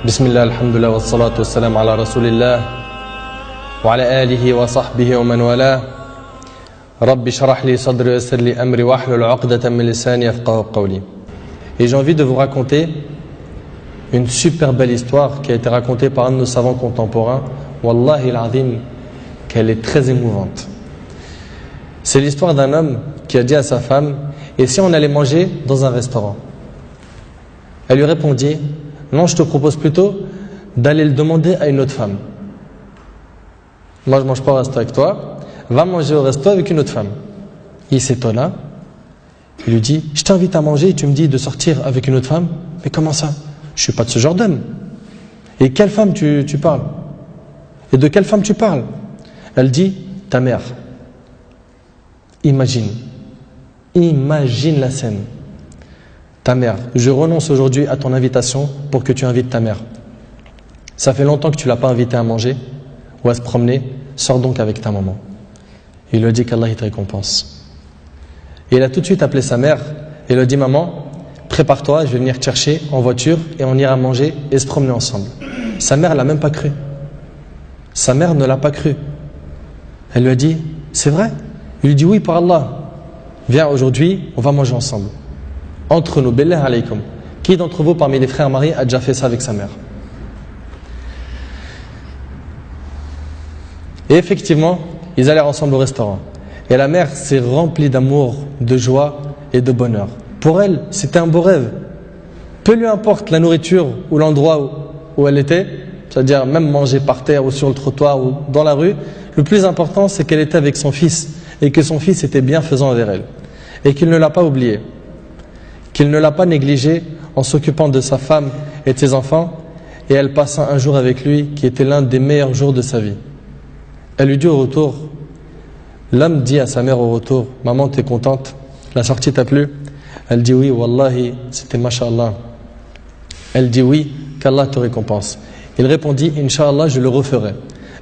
بسم الله الحمد لله والصلاة والسلام على رسول الله وعلى آله وصحبه ومن والاه رب اشرح لي صدري ويسر لي أمري واحلل عقدة من لساني يفقهوا قولي. Et j'ai envie de vous raconter une super belle histoire qui a été racontée par un de nos savants contemporains. Wallahi al-azim, qu'elle est très émouvante. C'est l'histoire d'un homme qui a dit à sa femme: et si on allait manger dans un restaurant? Elle lui répondit: non, je te propose plutôt d'aller le demander à une autre femme. Moi, je ne mange pas au resto avec toi, va manger au resto avec une autre femme. Il s'étonna. Il lui dit: je t'invite à manger et tu me dis de sortir avec une autre femme? Mais comment ça? Je ne suis pas de ce genre d'homme. Et quelle femme tu parles? Et de quelle femme tu parles? Elle dit: ta mère. Imagine la scène. Ta mère, je renonce aujourd'hui à ton invitation pour que tu invites ta mère. Ça fait longtemps que tu ne l'as pas invitée à manger ou à se promener, sors donc avec ta maman. Il lui dit qu'Allah te récompense. Et il a tout de suite appelé sa mère et lui a dit: maman, prépare-toi, je vais venir te chercher en voiture et on ira manger et se promener ensemble. Sa mère ne l'a même pas cru. Sa mère ne l'a pas cru. Elle lui a dit: c'est vrai? Il lui dit: oui, par Allah. Viens aujourd'hui, on va manger ensemble. Entre nous, billah alaykum. Qui d'entre vous parmi les frères mariés a déjà fait ça avec sa mère? Et effectivement, ils allèrent ensemble au restaurant. Et la mère s'est remplie d'amour, de joie et de bonheur. Pour elle, c'était un beau rêve. Peu lui importe la nourriture ou l'endroit où elle était, c'est-à-dire même manger par terre ou sur le trottoir ou dans la rue, le plus important c'est qu'elle était avec son fils et que son fils était bienfaisant envers elle. Et qu'il ne l'a pas oublié, qu'il ne l'a pas négligé en s'occupant de sa femme et de ses enfants, et elle passa un jour avec lui qui était l'un des meilleurs jours de sa vie. Elle lui dit au retour, l'homme dit à sa mère au retour: maman, t'es contente? La sortie t'a plu? Elle dit: oui, wallahi, c'était mashallah. Elle dit: oui, qu'Allah te récompense. Il répondit: Inch'Allah, je le referai.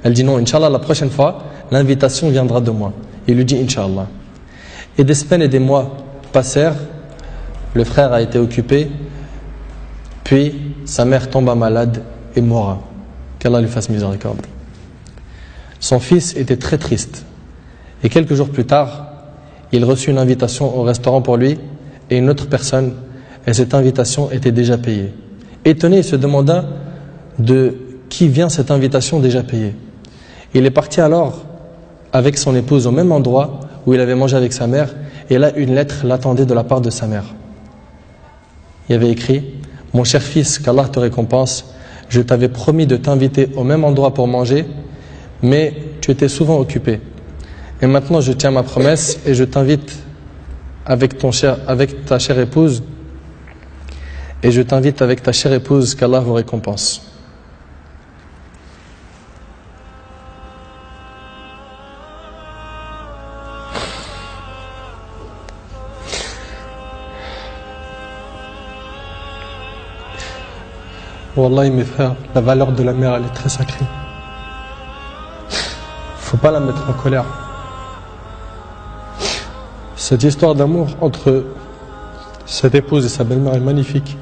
Elle dit: non, Inch'Allah, la prochaine fois, l'invitation viendra de moi. Il lui dit: Inch'Allah. Et des semaines et des mois passèrent. Le frère a été occupé, puis sa mère tomba malade et mourra. Qu'Allah lui fasse miséricorde. Son fils était très triste. Et quelques jours plus tard, il reçut une invitation au restaurant pour lui et une autre personne, et cette invitation était déjà payée. Étonné, il se demanda de qui vient cette invitation déjà payée. Il est parti alors avec son épouse au même endroit où il avait mangé avec sa mère, et là une lettre l'attendait de la part de sa mère. Il y avait écrit: mon cher fils, qu'Allah te récompense, je t'avais promis de t'inviter au même endroit pour manger, mais tu étais souvent occupé. Et maintenant je tiens ma promesse et je t'invite avec ta chère épouse, et je t'invite avec ta chère épouse, qu'Allah vous récompense. Wallahi mes frères, la valeur de la mère elle est très sacrée. Faut pas la mettre en colère. Cette histoire d'amour entre cette épouse et sa belle-mère est magnifique.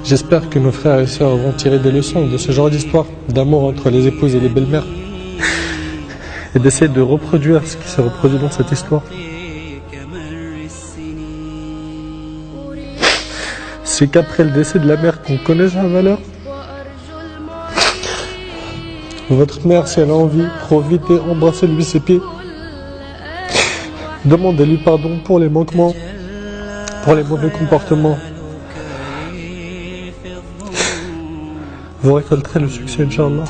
J'espère que nos frères et sœurs vont tirer des leçons de ce genre d'histoire d'amour entre les épouses et les belles-mères et d'essayer de reproduire ce qui s'est reproduit dans cette histoire. C'est qu'après le décès de la mère qu'on connaît sa valeur. Votre mère, si elle a envie, profitez, embrassez-lui ses pieds. Demandez-lui pardon pour les manquements, pour les mauvais comportements. Vous récolterez le succès, Inch'Allah.